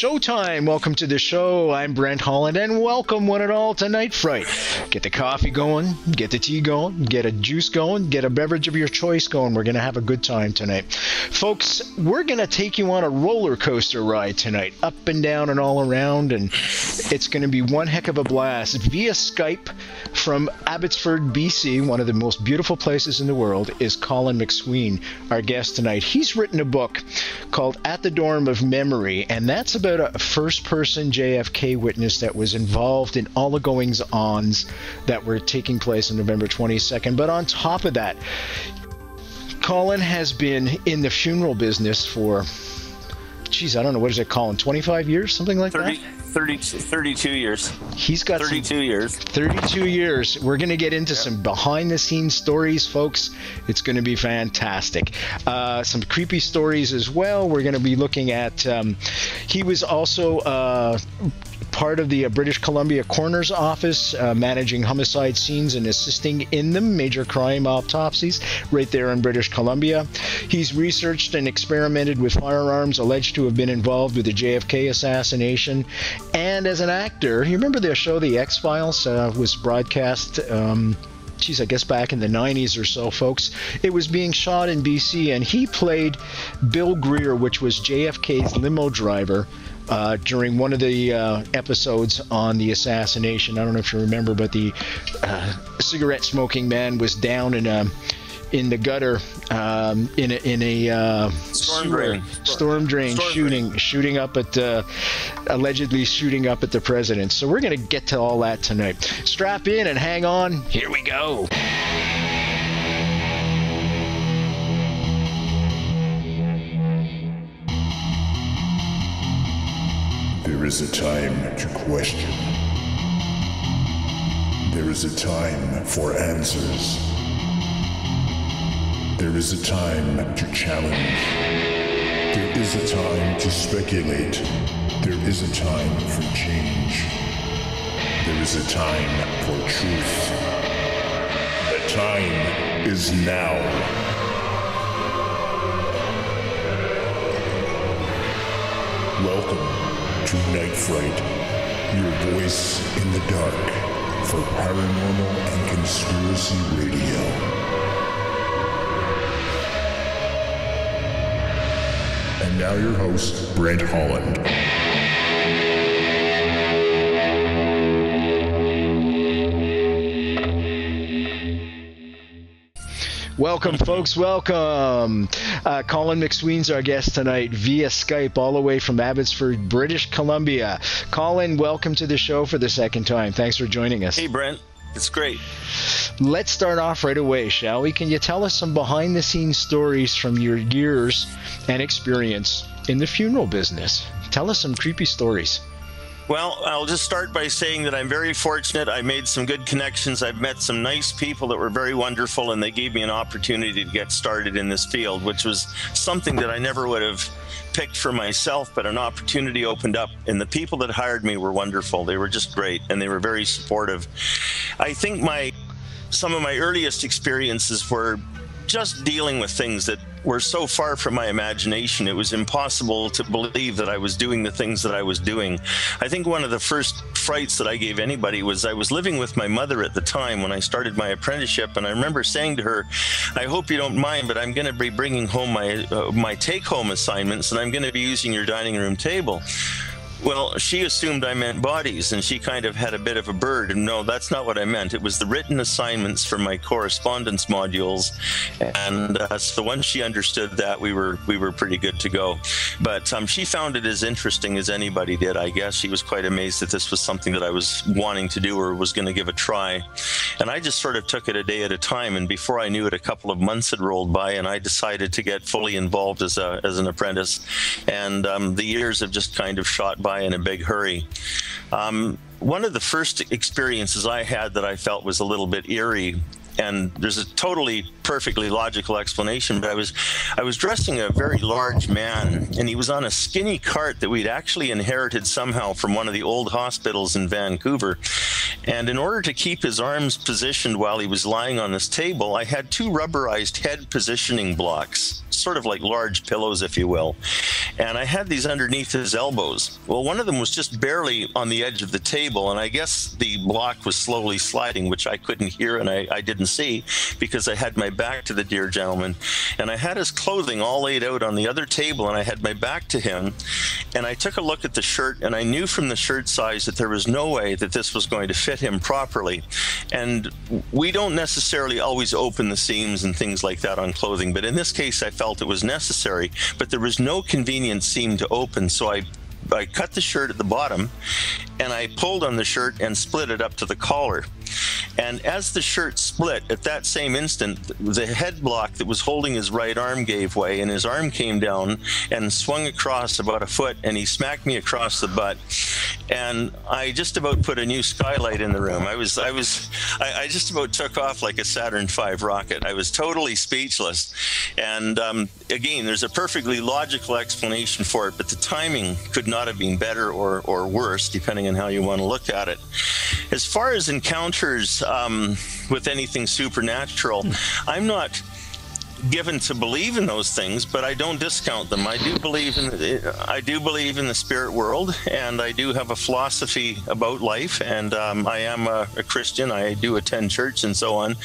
Showtime! Welcome to the show. I'm Brent, Holland, and welcome one and all to Night Fright. Get the coffee going, get the tea going, get a juice going, get a beverage of your choice going. We're going to have a good time tonight. Folks, we're going to take you on a roller coaster ride tonight, up and down and all around, and it's going to be one heck of a blast. Via Skype from Abbotsford, BC, one of the most beautiful places in the world, is Colin McSween, our guest tonight. He's written a book called At the Dorm of Memory, and that's about a first-person JFK witness that was involved in all the goings-ons that were taking place on November 22nd. But on top of that, Colin has been in the funeral business for, geez, I don't know, what is it, Colin, 25 years, something like that? 32 years. He's got 32 years. 32 years. We're going to get into some behind-the-scenes stories, folks. It's going to be fantastic. Some creepy stories as well. We're going to be looking at... he was also... part of the British Columbia Coroner's Office, managing homicide scenes and assisting in them, major crime autopsies, right there in British Columbia. He's researched and experimented with firearms alleged to have been involved with the JFK assassination. And as an actor, you remember the show The X-Files was broadcast... I guess back in the 90s or so, folks. It was being shot in BC, and he played Bill Greer, which was JFK's limo driver, during one of the episodes on the assassination. I don't know if you remember, but the cigarette-smoking man was down in the gutter in a storm drain, shooting up at allegedly shooting up at the president. So we're going to get to all that tonight. Strap in and hang on. Here we go. There is a time to question. There is a time for answers. There is a time to challenge. There is a time to speculate. There is a time for change. There is a time for truth. The time is now. Welcome to Night Fright, your voice in the dark for paranormal and conspiracy radio. And now your host, Brent Holland. Welcome, folks. Welcome. Colin McSween's our guest tonight via Skype all the way from Abbotsford, British Columbia. Colin, welcome to the show for the second time. Thanks for joining us. Hey, Brent. It's great. Let's start off right away, shall we? Can you tell us some behind-the-scenes stories from your years and experience in the funeral business? Tell us some creepy stories. Well, I'll just start by saying that I'm very fortunate. I made some good connections. I've met some nice people that were very wonderful, and they gave me an opportunity to get started in this field, which was something that I never would have picked for myself, but an opportunity opened up, and the people that hired me were wonderful. They were just great, and they were very supportive. I think some of my earliest experiences were just dealing with things that were so far from my imagination, it was impossible to believe that I was doing the things that I was doing. I think one of the first frights that I gave anybody was I was living with my mother at the time when I started my apprenticeship, and I remember saying to her, I hope you don't mind, but I'm going to be bringing home my take-home assignments, and I'm going to be using your dining room table. Well, she assumed I meant bodies, and she kind of had a bit of a bird, and no, that's not what I meant. It was the written assignments for my correspondence modules, and so once she understood that, we were pretty good to go. But she found it as interesting as anybody did, I guess. She was quite amazed that this was something that I was wanting to do or was going to give a try. And I just sort of took it a day at a time, and before I knew it, a couple of months had rolled by, and I decided to get fully involved as an apprentice. And the years have just kind of shot by in a big hurry. One of the first experiences I had that I felt was a little bit eerie, and there's a totally perfectly logical explanation, but I was dressing a very large man, and he was on a skinny cart that we'd actually inherited somehow from one of the old hospitals in Vancouver. And in order to keep his arms positioned while he was lying on this table, I had two rubberized head positioning blocks, sort of like large pillows, if you will. And I had these underneath his elbows. Well, one of them was just barely on the edge of the table, and I guess the block was slowly sliding, which I couldn't hear and I didn't see because I had my back to the dear gentleman. And I had his clothing all laid out on the other table, and I had my back to him. And I took a look at the shirt, and I knew from the shirt size that there was no way that this was going to fit him properly. And we don't necessarily always open the seams and things like that on clothing, but in this case I felt it was necessary, but there was no convenient seam to open, so I cut the shirt at the bottom and I pulled on the shirt and split it up to the collar. And as the shirt split, at that same instant, the head block that was holding his right arm gave way, and his arm came down and swung across about a foot, and he smacked me across the butt. And I just about put a new skylight in the room. I just about took off like a Saturn V rocket. I was totally speechless. And again, there's a perfectly logical explanation for it, but the timing could not have been better or worse, depending on how you want to look at it. As far as encounters with anything supernatural, I'm not given to believe in those things, but I don't discount them. I do believe in the spirit world, and I do have a philosophy about life, and I am a Christian. I do attend church and so on,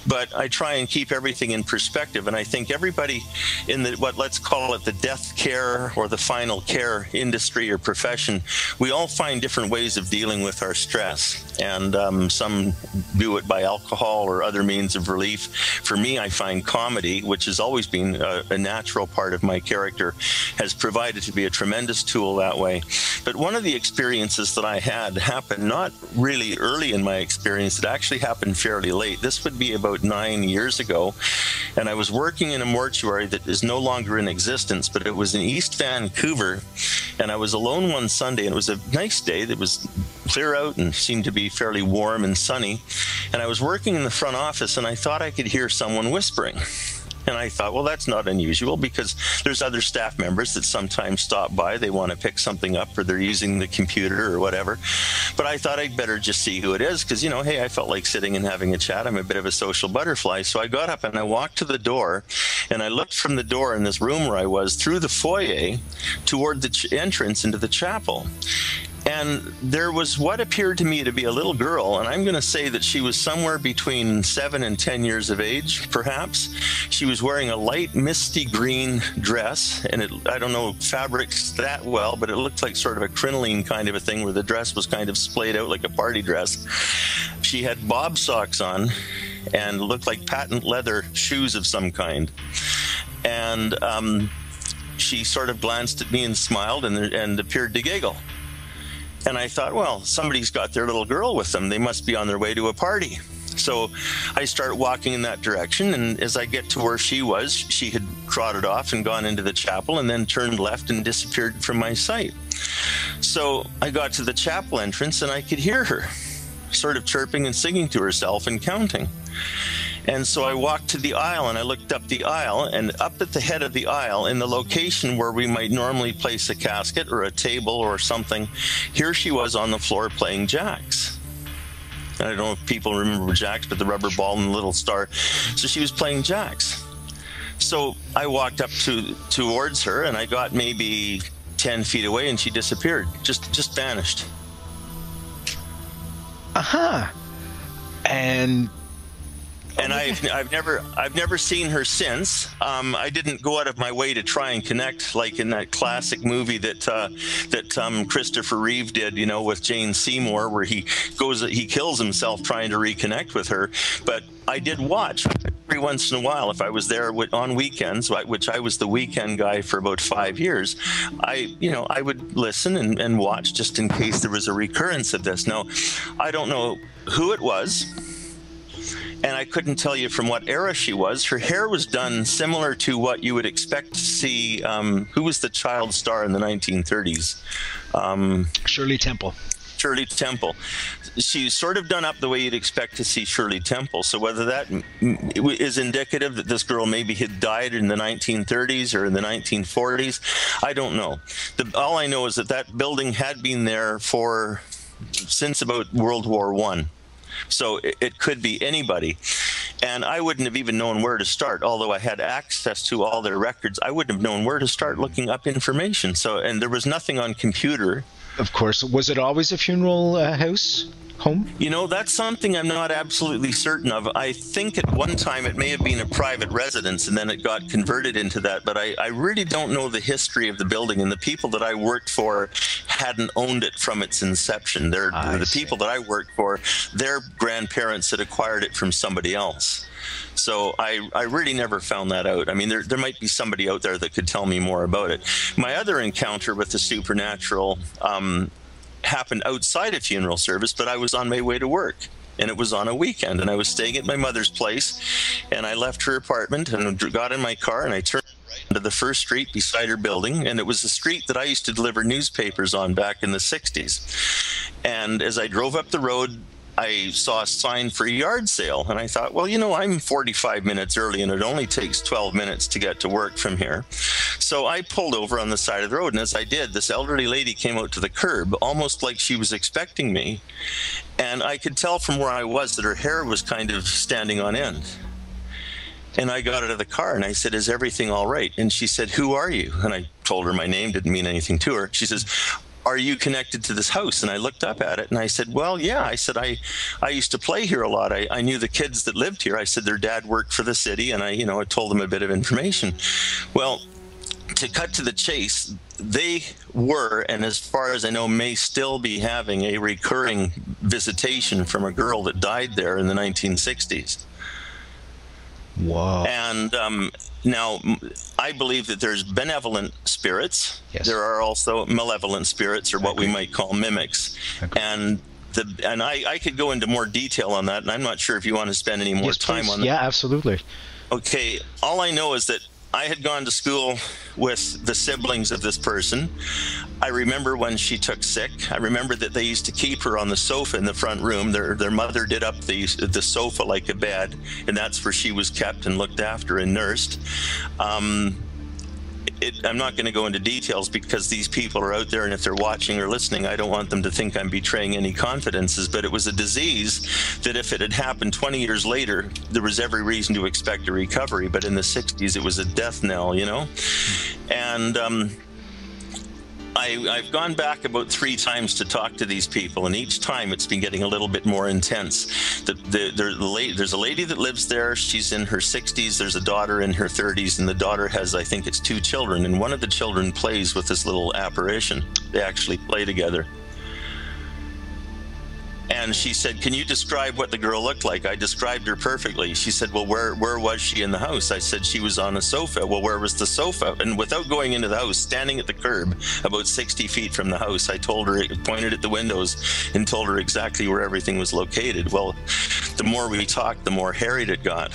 but I try and keep everything in perspective. And I think everybody in let's call it the death care or the final care industry or profession, we all find different ways of dealing with our stress, and some do it by alcohol or other means of relief. For me, I find comedy, which has always been a natural part of my character, has provided to be a tremendous tool that way. But one of the experiences that I had happened not really early in my experience. It actually happened fairly late. This would be about 9 years ago, and I was working in a mortuary that is no longer in existence, but it was in East Vancouver, and I was alone one Sunday, and it was a nice day that was clear out and seemed to be fairly warm and sunny, and I was working in the front office, and I thought I could hear someone whispering. And I thought, well, that's not unusual because there's other staff members that sometimes stop by. They want to pick something up, or they're using the computer or whatever. But I thought I'd better just see who it is because, you know, hey, I felt like sitting and having a chat. I'm a bit of a social butterfly. So I got up and I walked to the door, and I looked from the door in this room where I was through the foyer toward the entrance into the chapel. And there was what appeared to me to be a little girl, and I'm going to say that she was somewhere between 7 and 10 years of age, perhaps. She was wearing a light misty green dress, and I don't know fabrics that well, but it looked like sort of a crinoline kind of a thing where the dress was kind of splayed out like a party dress. She had bob socks on and looked like patent leather shoes of some kind. And she sort of glanced at me and smiled and appeared to giggle. And I thought, well, somebody's got their little girl with them. They must be on their way to a party. So I start walking in that direction, and as I get to where she was, she had trotted off and gone into the chapel and then turned left and disappeared from my sight. So I got to the chapel entrance, and I could hear her sort of chirping and singing to herself and counting. And so I walked to the aisle, and I looked up the aisle, and up at the head of the aisle, in the location where we might normally place a casket or a table or something, here she was on the floor playing jacks. I don't know if people remember jacks, but the rubber ball and the little star. So she was playing jacks. So I walked up towards her, and I got maybe 10 feet away, and she disappeared, just vanished. Aha. And I've never seen her since. I didn't go out of my way to try and connect, like in that classic movie that Christopher Reeve did, you know, with Jane Seymour, where he kills himself trying to reconnect with her. But I did watch every once in a while if I was there on weekends, which I was the weekend guy for about 5 years. I would listen and watch just in case there was a recurrence of this. Now, I don't know who it was. And I couldn't tell you from what era she was. Her hair was done similar to what you would expect to see. Who was the child star in the 1930s? Shirley Temple. Shirley Temple. She's sort of done up the way you'd expect to see Shirley Temple. So whether that is indicative that this girl maybe had died in the 1930s or in the 1940s, I don't know. All I know is that building had been there since about World War I. So it could be anybody. And I wouldn't have even known where to start. Although I had access to all their records, I wouldn't have known where to start looking up information. So, and there was nothing on computer. Of course. Was it always a funeral home? You know, that's something I'm not absolutely certain of. I think at one time it may have been a private residence, and then it got converted into that. But I really don't know the history of the building, and the people that I worked for hadn't owned it from its inception. The people that I worked for, their grandparents had acquired it from somebody else. So I really never found that out. I mean, there might be somebody out there that could tell me more about it. My other encounter with the supernatural happened outside a funeral service, but I was on my way to work, and it was on a weekend, and I was staying at my mother's place, and I left her apartment and got in my car, and I turned into the first street beside her building, and it was the street that I used to deliver newspapers on back in the 60s. And as I drove up the road, I saw a sign for a yard sale, and I thought, well, you know, I'm 45 minutes early, and it only takes 12 minutes to get to work from here. So I pulled over on the side of the road, and as I did, this elderly lady came out to the curb, almost like she was expecting me, and I could tell from where I was that her hair was kind of standing on end. And I got out of the car, and I said, is everything all right? And she said, who are you? And I told her my name, didn't mean anything to her. She says, are you connected to this house? And I looked up at it, and I said, well, yeah. I said, I used to play here a lot. I knew the kids that lived here. I said, their dad worked for the city, and I told them a bit of information. Well, to cut to the chase, they were, and as far as I know, may still be having a recurring visitation from a girl that died there in the 1960s. Wow. And now, I believe that there's benevolent spirits. Yes. There are also malevolent spirits, or what we might call mimics. And I could go into more detail on that, and I'm not sure if you want to spend any more time on that. Yeah, absolutely. Okay, all I know is that I had gone to school with the siblings of this person. I remember when she took sick. I remember that they used to keep her on the sofa in the front room. Their mother did up the sofa like a bed, and that's where she was kept and looked after and nursed. I'm not going to go into details because these people are out there, and if they're watching or listening, I don't want them to think I'm betraying any confidences, but it was a disease that if it had happened 20 years later, there was every reason to expect a recovery, but in the 60s, it was a death knell, you know? And I've gone back about 3 times to talk to these people, and each time it's been getting a little bit more intense. There's a lady that lives there. She's in her 60s. There's a daughter in her 30s, and the daughter has, I think it's 2 children, and one of the children plays with this little apparition. They actually play together. And she said, can you describe what the girl looked like? I described her perfectly. She said, well, where was she in the house? I said, she was on a sofa. Well, where was the sofa? And without going into the house, standing at the curb about 60 feet from the house, I told her, pointed at the windows and told her exactly where everything was located. Well, the more we talked, the more harried it got.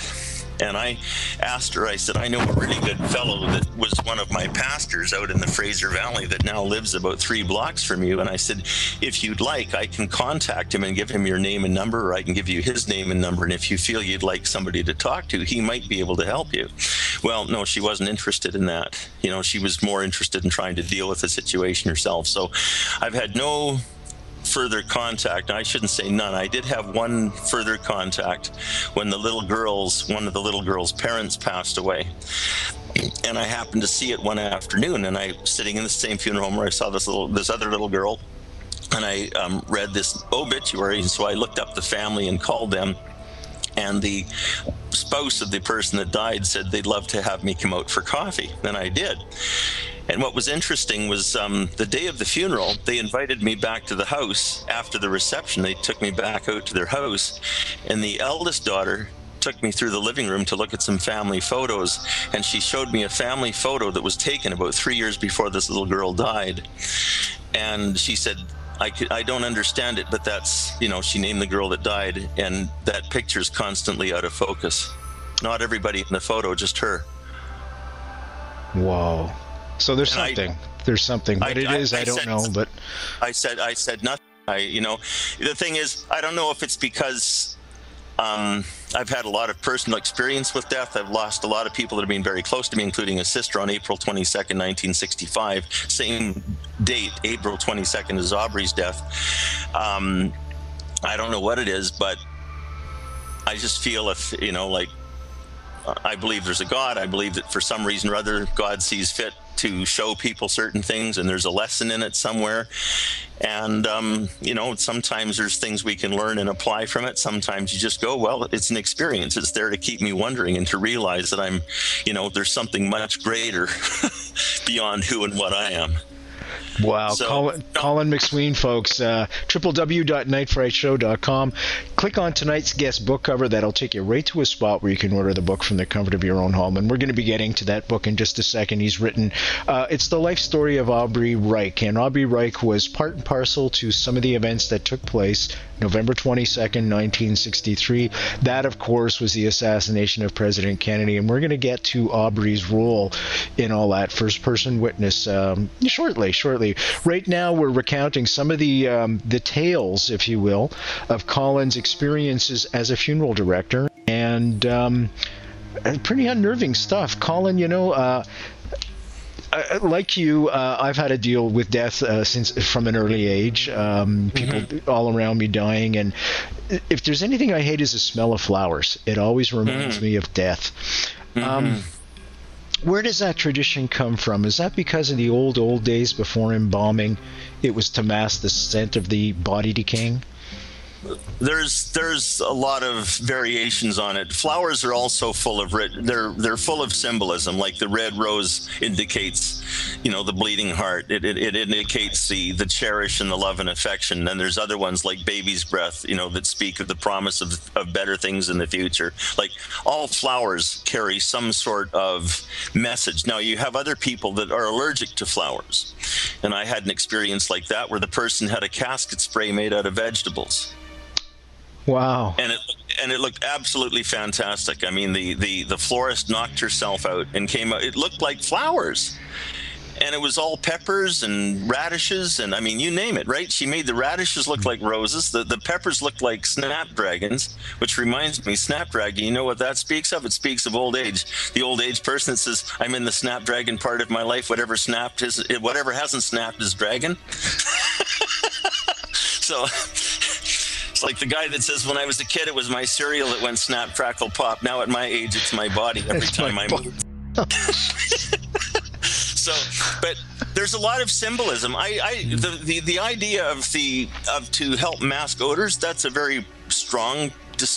And I asked her, I said, I know a really good fellow that was one of my pastors out in the Fraser Valley that now lives about 3 blocks from you. And I said, if you'd like, I can contact him and give him your name and number, or I can give you his name and number. And if you feel you'd like somebody to talk to, he might be able to help you. Well, no, she wasn't interested in that. You know, she was more interested in trying to deal with the situation herself. So I've had no further contact. I shouldn't say none. I did have one further contact when one of the little girl's parents passed away. And I happened to see it one afternoon, and I was sitting in the same funeral home where I saw this other little girl, and I read this obituary, and so I looked up the family and called them. And the spouse of the person that died said they'd love to have me come out for coffee, and I did. And what was interesting was the day of the funeral, they invited me back to the house after the reception. They took me back out to their house, and the eldest daughter took me through the living room to look at some family photos, and she showed me a family photo that was taken about 3 years before this little girl died. And she said, I don't understand it, but that's, you know, she named the girl that died, and that picture's constantly out of focus. Not everybody in the photo, just her. Whoa. So there's something. There's something. What it is, I don't know, but I said nothing. The thing is, I don't know if it's because I've had a lot of personal experience with death. I've lost a lot of people that have been very close to me, including a sister on April 22nd, 1965. Same date, April 22nd, is Aubrey's death. I don't know what it is, but I just feel if, like, I believe there's a God. I believe that for some reason or other, God sees fit to show people certain things, and there's a lesson in it somewhere. And, sometimes there's things we can learn and apply from it. Sometimes you just go, well, it's an experience. It's there to keep me wondering and to realize that I'm, there's something much greater beyond who and what I am. Wow. So, Colin McSween, folks, www.nightfrightshow.com. Click on tonight's guest book cover. That'll take you right to a spot where you can order the book from the comfort of your own home. And we're going to be getting to that book in just a second. He's written, it's the life story of Aubrey Ryke. And Aubrey Ryke was part and parcel to some of the events that took place November 22nd, 1963. That, of course, was the assassination of President Kennedy. And we're going to get to Aubrey's role in all that, first-person witness, shortly. Right now, we're recounting some of the tales, if you will, of Colin's experiences as a funeral director, and pretty unnerving stuff. Colin, like you, I've had to deal with death from an early age. People all around me dying, and if there's anything I hate is the smell of flowers. It always reminds me of death. Where does that tradition come from? Is that because of the old days before embalming? It was to mask the scent of the body decaying? There's a lot of variations on it. Flowers are also full of they're full of symbolism. Like the red rose indicates, the bleeding heart. It indicates the cherish and the love and affection. And there's other ones like baby's breath, that speak of the promise of better things in the future. Like all flowers carry some sort of message. Now you have other people that are allergic to flowers, and I had an experience like that where the person had a casket spray made out of vegetables. Wow. And it looked absolutely fantastic. I mean, the florist knocked herself out and came out. It looked like flowers. And it was all peppers and radishes and, I mean, you name it, right? She made the radishes look like roses. The peppers looked like snapdragons, which reminds me, snapdragon, you know what that speaks of? It speaks of old age. The old age person that says, I'm in the snapdragon part of my life. Whatever hasn't snapped is dragon. So... It's like the guy that says, when I was a kid, it was my cereal that went snap, crackle, pop. Now at my age, it's my body every time I move. So, but there's a lot of symbolism. The idea of to help mask odors, that's a very strong,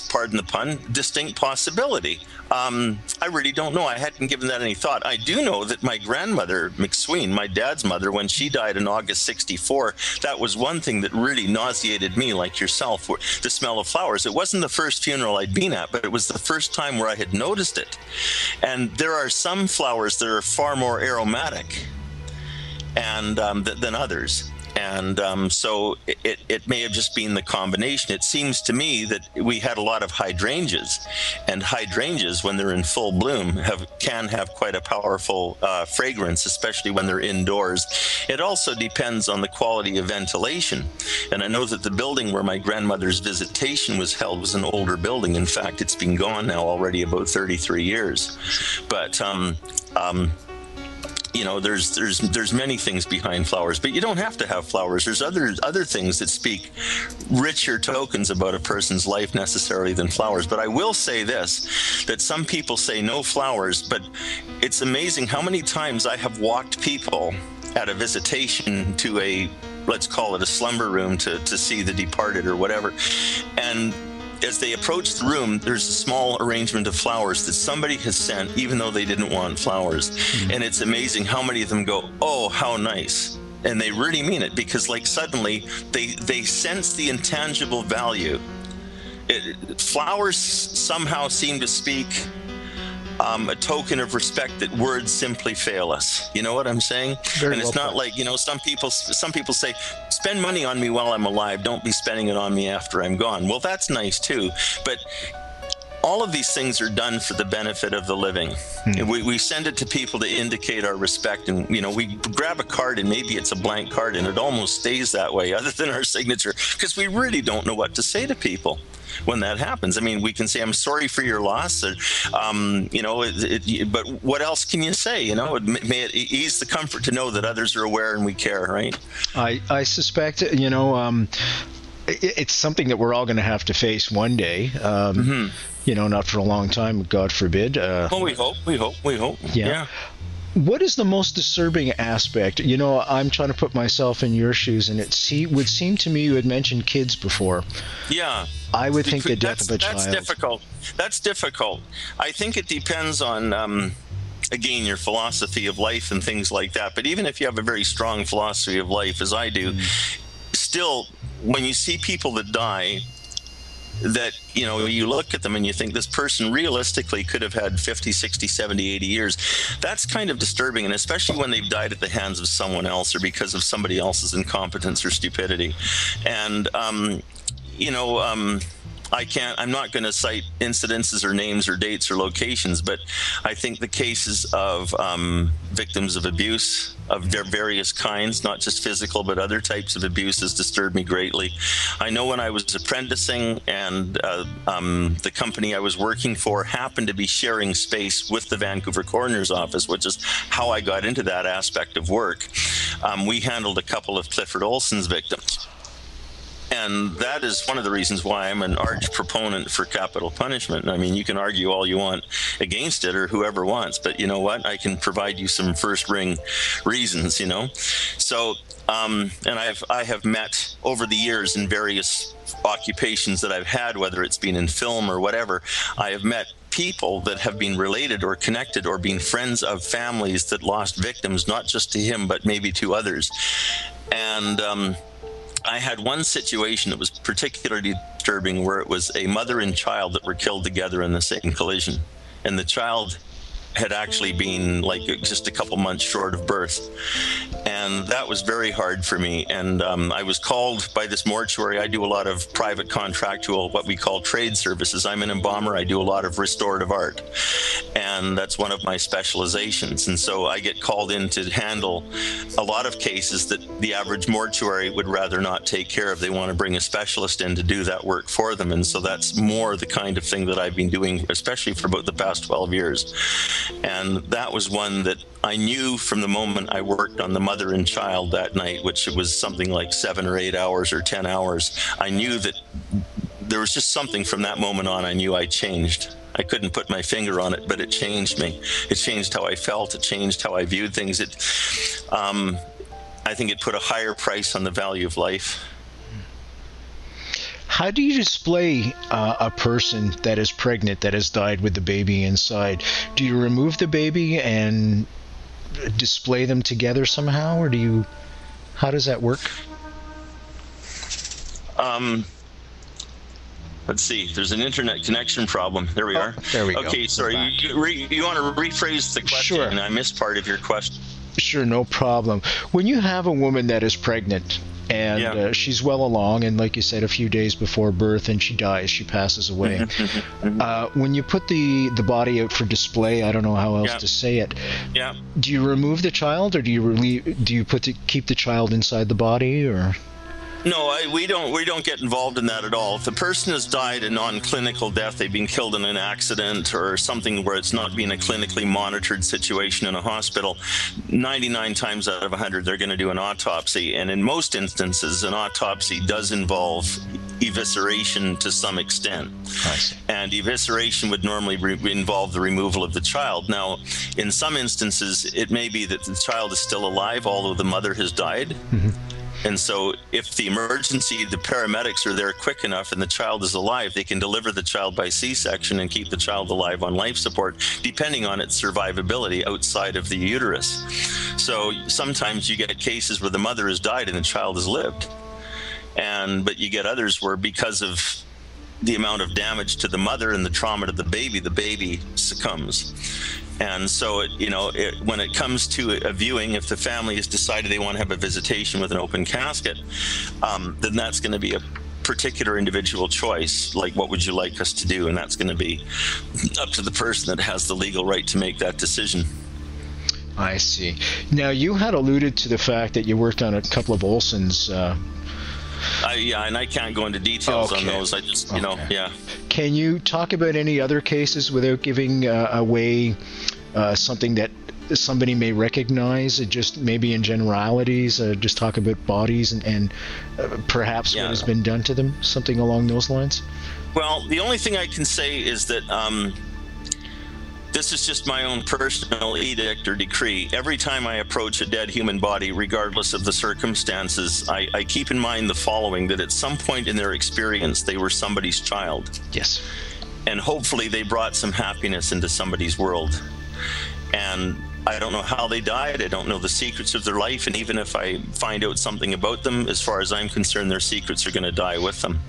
pardon the pun, distinct possibility. I really don't know. I hadn't given that any thought. I do know that my grandmother, McSween, my dad's mother, when she died in August 64, that was one thing that really nauseated me, like yourself, the smell of flowers. It wasn't the first funeral I'd been at, but it was the first time where I had noticed it. And there are some flowers that are far more aromatic and than others. And so it may have just been the combination. It seems to me that we had a lot of hydrangeas, and hydrangeas, when they're in full bloom, can have quite a powerful fragrance, especially when they're indoors. It also depends on the quality of ventilation. And I know that the building where my grandmother's visitation was held was an older building. In fact, it's been gone now already about 33 years. But there's many things behind flowers, but you don't have to have flowers. There's other things that speak richer tokens about a person's life necessarily than flowers. But I will say this, that some people say no flowers, but it's amazing how many times I have walked people at a visitation to let's call it a slumber room to see the departed or whatever. And as they approach the room, there's a small arrangement of flowers that somebody has sent, even though they didn't want flowers. And it's amazing how many of them go, oh, how nice. And they really mean it, because like suddenly they sense the intangible value. Flowers somehow seem to speak a token of respect that words simply fail us. You know what I'm saying? And it's not like, some people say, spend money on me while I'm alive. Don't be spending it on me after I'm gone. Well, that's nice too. But all of these things are done for the benefit of the living. We send it to people to indicate our respect. And, we grab a card and maybe it's a blank card and it almost stays that way other than our signature, because we really don't know what to say to people when that happens. I mean, we can say, I'm sorry for your loss, or, but what else can you say? May it ease the comfort to know that others are aware and we care, right? I suspect, it's something that we're all going to have to face one day. Not for a long time, God forbid. Well, we hope. Yeah. What is the most disturbing aspect? I'm trying to put myself in your shoes, and would seem to me you had mentioned kids before. Yeah. I would think the death of a child. That's difficult. I think it depends on, again, your philosophy of life and things like that. But even if you have a very strong philosophy of life, as I do, still, when you see people that die, that you look at them and you think this person realistically could have had 50, 60, 70, 80 years. That's kind of disturbing, and especially when they've died at the hands of someone else or because of somebody else's incompetence or stupidity. And I'm not going to cite incidences or names or dates or locations, but I think the cases of victims of abuse of their various kinds, not just physical, but other types of abuse, has disturbed me greatly. I know when I was apprenticing and the company I was working for happened to be sharing space with the Vancouver Coroner's Office, which is how I got into that aspect of work. We handled a couple of Clifford Olson's victims. And that is one of the reasons why I'm an arch proponent for capital punishment. I mean, you can argue all you want against it, or whoever wants, but you know what? I can provide you some first ring reasons, So, and I have met over the years in various occupations that I've had, whether it's been in film or whatever, I have met people that have been related or connected or been friends of families that lost victims, not just to him, but maybe to others. And, I had one situation that was particularly disturbing where it was a mother and child that were killed together in the same collision. And the child had actually been just a couple months short of birth. And that was very hard for me. And I was called by this mortuary. I do a lot of private contractual, what we call trade services. I'm an embalmer. I do a lot of restorative art. And that's one of my specializations. And so I get called in to handle a lot of cases that the average mortuary would rather not take care of. They want to bring a specialist in to do that work for them. And so that's more the kind of thing that I've been doing, especially for about the past 12 years. And that was one that I knew from the moment I worked on the mother and child that night, which it was something like 7 or 8 hours or 10 hours. I knew that there was just something from that moment on. I knew I changed. I couldn't put my finger on it, but it changed me. It changed how I felt. It changed how I viewed things. I think it put a higher price on the value of life. How do you display a person that is pregnant that has died with the baby inside? Do you remove the baby and display them together somehow, or how does that work? Let's see. There's an internet connection problem. There we are. There we go. Okay, sorry. You want to rephrase the question? Sure. And I missed part of your question. Sure, no problem. When you have a woman that is pregnant and she's well along, and like you said, a few days before birth, and she dies, she passes away. When you put the body out for display, I don't know how else to say it. Yeah. Do you remove the child, or do you keep the child inside the body, or? No, we don't get involved in that at all. If the person has died a non-clinical death, they've been killed in an accident or something where it's not been a clinically monitored situation in a hospital, 99 times out of 100 they're going to do an autopsy. And in most instances, an autopsy does involve evisceration to some extent. And evisceration would normally involve the removal of the child. Now, in some instances, it may be that the child is still alive, although the mother has died. And so if the paramedics are there quick enough and the child is alive, they can deliver the child by C-section and keep the child alive on life support, depending on its survivability outside of the uterus. So sometimes you get cases where the mother has died and the child has lived. But you get others where, because of the amount of damage to the mother and the trauma to the baby succumbs. And so, when it comes to a viewing, if the family has decided they want to have a visitation with an open casket, then that's going to be a particular individual choice. Like, what would you like us to do? And that's going to be up to the person that has the legal right to make that decision. I see. Now, you had alluded to the fact that you worked on a couple of Olson's. And I can't go into details on those. I just, Can you talk about any other cases without giving away something that somebody may recognize, just maybe in generalities, just talk about bodies and perhaps what has been done to them, something along those lines? Well, the only thing I can say is that this is just my own personal edict or decree. Every time I approach a dead human body, regardless of the circumstances, I keep in mind the following, that at some point in their experience, they were somebody's child. Yes. And hopefully they brought some happiness into somebody's world. And I don't know how they died. I don't know the secrets of their life. And even if I find out something about them, as far as I'm concerned, their secrets are going to die with them.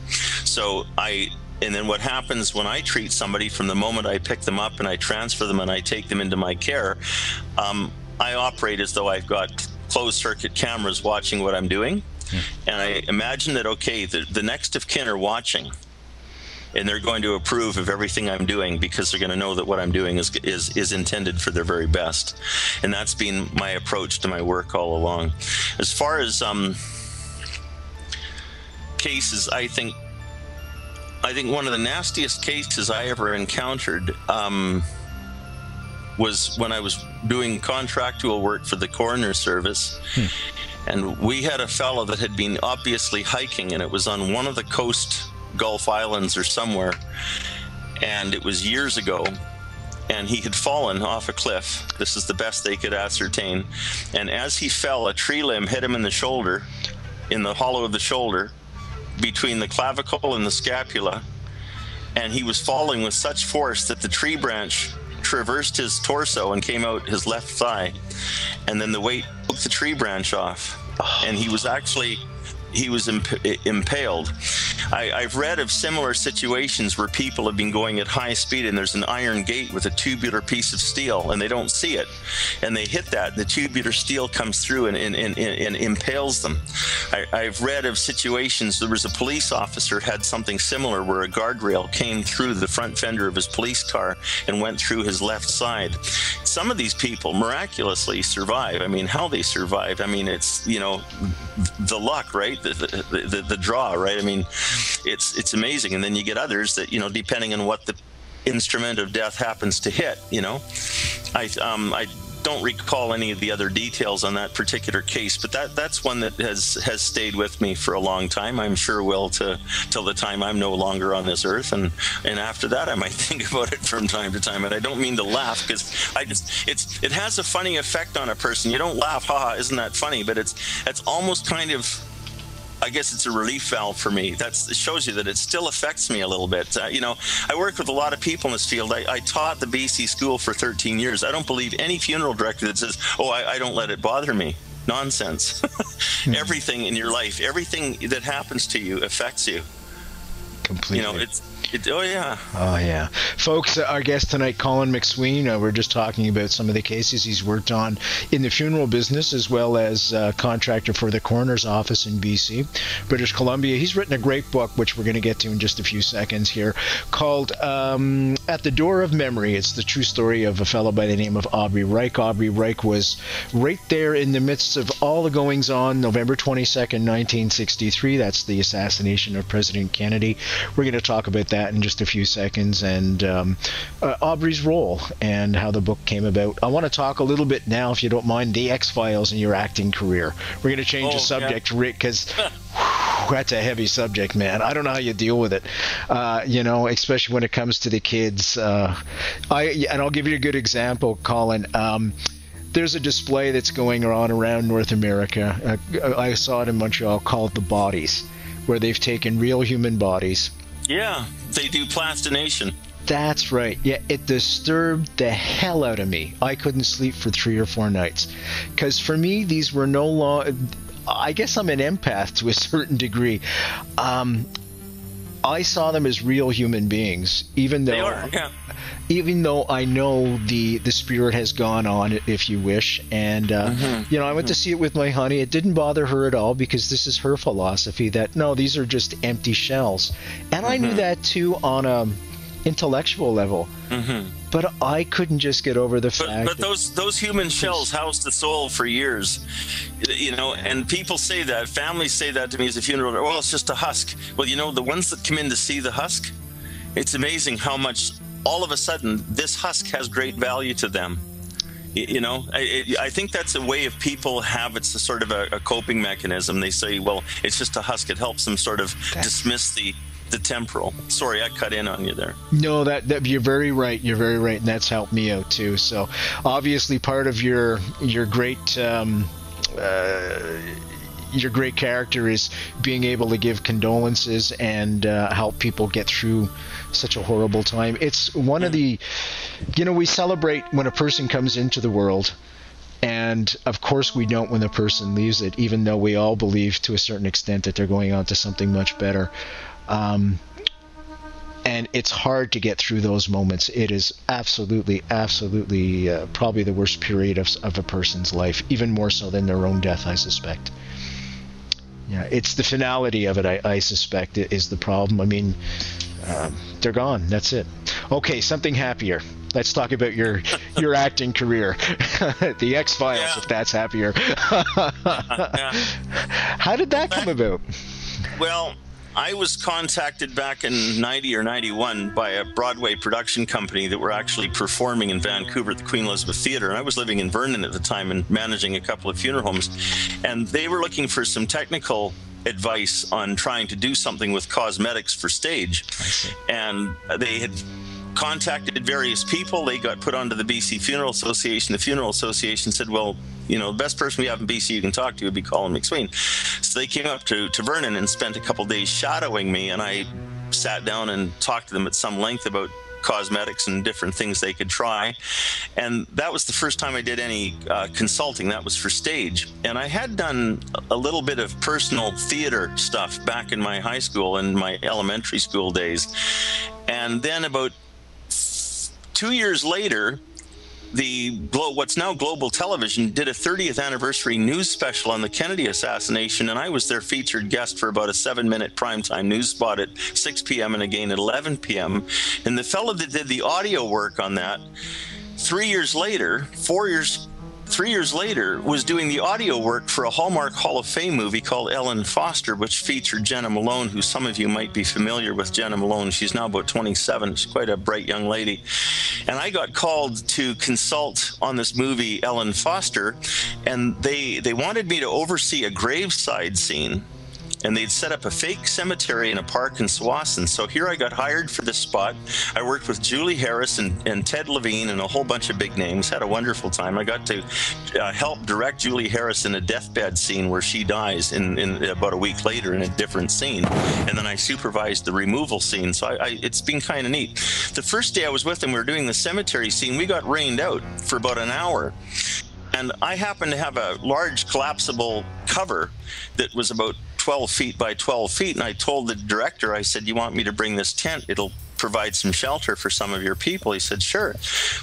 And then what happens when I treat somebody, from the moment I pick them up and I transfer them and I take them into my care, I operate as though I've got closed circuit cameras watching what I'm doing. And I imagine that, okay, the next of kin are watching, and they're going to approve of everything I'm doing, because they're going to know that what I'm doing is intended for their very best. And that's been my approach to my work all along. As far as cases, I think one of the nastiest cases I ever encountered was when I was doing contractual work for the coroner service. And we had a fellow that had been obviously hiking, and it was on one of the coast Gulf Islands or somewhere, and it was years ago, and he had fallen off a cliff. This is the best they could ascertain. And as he fell, a tree limb hit him in the shoulder, in the hollow of the shoulder, between the clavicle and the scapula, and he was falling with such force that the tree branch traversed his torso and came out his left thigh, and then the weight took the tree branch off, and he was impaled. I've read of similar situations where people have been going at high speed, and there's an iron gate with a tubular piece of steel, and they don't see it, and they hit that, and the tubular steel comes through and impales them. I've read of situations, there was a police officer had something similar, where a guardrail came through the front fender of his police car and went through his left side. Some of these people miraculously survive. I mean, how they survive, I mean, it's, you know, the luck, right? The draw, right? I mean, it's amazing. And then you get others that, you know, depending on what the instrument of death happens to hit, you know. I don't recall any of the other details on that particular case, but that's one that has stayed with me for a long time. I'm sure will till the time I'm no longer on this earth, and after that I might think about it from time to time. And I don't mean to laugh, because it has a funny effect on a person. You don't laugh, haha, isn't that funny? But it's almost kind of, I guess it's a relief valve for me. It shows you that it still affects me a little bit. You know, I work with a lot of people in this field. I taught the BC school for 13 years. I don't believe any funeral director that says, oh, I don't let it bother me. Nonsense. Everything in your life, everything that happens to you affects you. Completely. You know, oh yeah. Oh yeah. Folks, our guest tonight, Colin McSween, we're just talking about some of the cases he's worked on in the funeral business, as well as contractor for the coroner's office in BC, British Columbia. He's written a great book, which we're going to get to in just a few seconds here, called At the Door of Memory. It's the true story of a fellow by the name of Aubrey Ryke. Aubrey Ryke was right there in the midst of all the goings on, November 22nd, 1963. That's the assassination of President Kennedy. We're going to talk about that in just a few seconds, and Aubrey's role and how the book came about. I want to talk a little bit now, if you don't mind, the X-Files and your acting career. We're going to change the subject, yeah. Rick, because that's a heavy subject, man. I don't know how you deal with it, you know, especially when it comes to the kids. And I'll give you a good example, Colin. There's a display that's going on around North America. I saw it in Montreal, called The Bodies, where they've taken real human bodies. Yeah, they do plastination. That's right. Yeah, it disturbed the hell out of me. I couldn't sleep for 3 or 4 nights. Because for me, these were no longer... I guess I'm an empath to a certain degree. I saw them as real human beings, even though... They are, yeah. Even though I know the spirit has gone on, if you wish, and you know, I went to see it with my honey. It didn't bother her at all, because this is her philosophy that no, these are just empty shells, and I knew that too on a intellectual level. But I couldn't just get over the fact. But those human shells housed the soul for years, you know. And people say that, families say that to me as a funeral. Well, it's just a husk. Well, you know, the ones that come in to see the husk, it's amazing how much. All of a sudden, this husk has great value to them. You know, I think that's a way of people have. It's a sort of a coping mechanism. They say, well, it's just a husk. It helps them sort of dismiss the temporal. Sorry, I cut in on you there. No, that you're very right. You're very right, and that's helped me out too. So obviously, part of your great character is being able to give condolences and help people get through such a horrible time. It's one of the, we celebrate when a person comes into the world, and of course we don't when the person leaves it, even though we all believe to a certain extent that they're going on to something much better. And it's hard to get through those moments. It is absolutely probably the worst period of a person's life, even more so than their own death, I suspect. Yeah, it's the finality of it, I suspect, is the problem. I mean, they're gone. That's it. Okay, something happier. Let's talk about your acting career. The X-Files, yeah. If that's happier. Yeah. How did that come about? Well, I was contacted back in 90 or 91 by a Broadway production company that were actually performing in Vancouver at the Queen Elizabeth Theatre. And I was living in Vernon at the time and managing a couple of funeral homes. And they were looking for some technical advice on trying to do something with cosmetics for stage. And they had contacted various people. They got put onto the BC Funeral Association. The Funeral Association said, well, the best person we have in BC you can talk to would be Colin McSween. So they came up to Vernon and spent a couple days shadowing me, and I sat down and talked to them at some length about cosmetics and different things they could try. And that was the first time I did any consulting. That was for stage. And I had done a little bit of personal theater stuff back in my high school and my elementary school days. And then about 2 years later, what's now Global Television did a 30th anniversary news special on the Kennedy assassination, and I was their featured guest for about a 7-minute primetime news spot at 6 p.m. and again at 11 p.m. And the fellow that did the audio work on that, 3 years later, 3 years later, was doing the audio work for a Hallmark Hall of Fame movie called Ellen Foster, which featured Jenna Malone, who some of you might be familiar with. Jenna Malone, she's now about 27. She's quite a bright young lady. And I got called to consult on this movie, Ellen Foster, and they wanted me to oversee a graveside scene. And they'd set up a fake cemetery in a park in Tsawwassen. So here I got hired for this spot. I worked with Julie Harris and Ted Levine and a whole bunch of big names. Had a wonderful time. I got to help direct Julie Harris in a deathbed scene where she dies in about a week later in a different scene. And then I supervised the removal scene. So it's been kind of neat. The first day I was with them, we were doing the cemetery scene. We got rained out for about an hour. And I happened to have a large collapsible cover that was about 12 feet by 12 feet. And I told the director, I said, you want me to bring this tent? It'll provide some shelter for some of your people. He said, sure.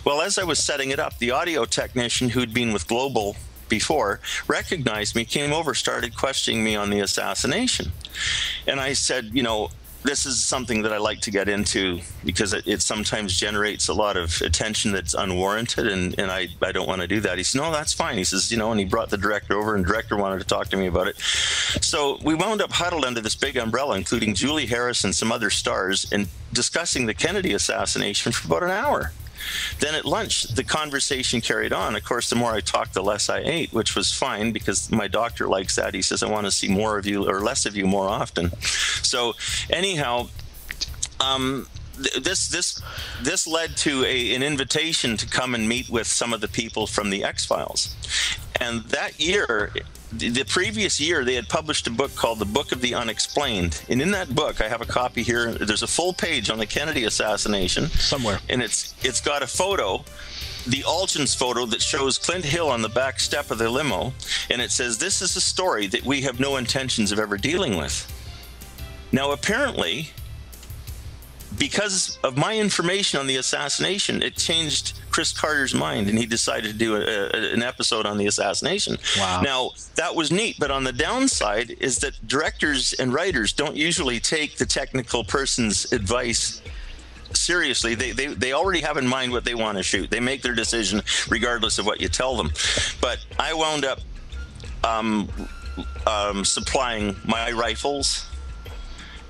Well, as I was setting it up, the audio technician who'd been with Global before recognized me, came over, started questioning me on the assassination. And I said, this is something that I like to get into because it sometimes generates a lot of attention that's unwarranted, and I don't want to do that. He said, no, that's fine. He says, and he brought the director over, and the director wanted to talk to me about it. So we wound up huddled under this big umbrella, including Julie Harris and some other stars, and discussing the Kennedy assassination for about an hour. Then at lunch, the conversation carried on. Of course, the more I talked, the less I ate, which was fine because my doctor likes that. He says, I want to see more of you or less of you more often. So anyhow, this led to an invitation to come and meet with some of the people from the X-Files. And that year, the previous year, they had published a book called The Book of the Unexplained. And in that book, I have a copy here. There's a full page on the Kennedy assassination. Somewhere. And it's got a photo, the Algins photo that shows Clint Hill on the back step of the limo. And it says, this is a story that we have no intentions of ever dealing with. Now, apparently, because of my information on the assassination, it changed Chris Carter's mind, and he decided to do an episode on the assassination. Wow. Now, that was neat, but on the downside is that directors and writers don't usually take the technical person's advice seriously. They already have in mind what they want to shoot. They make their decision regardless of what you tell them. But I wound up supplying my rifles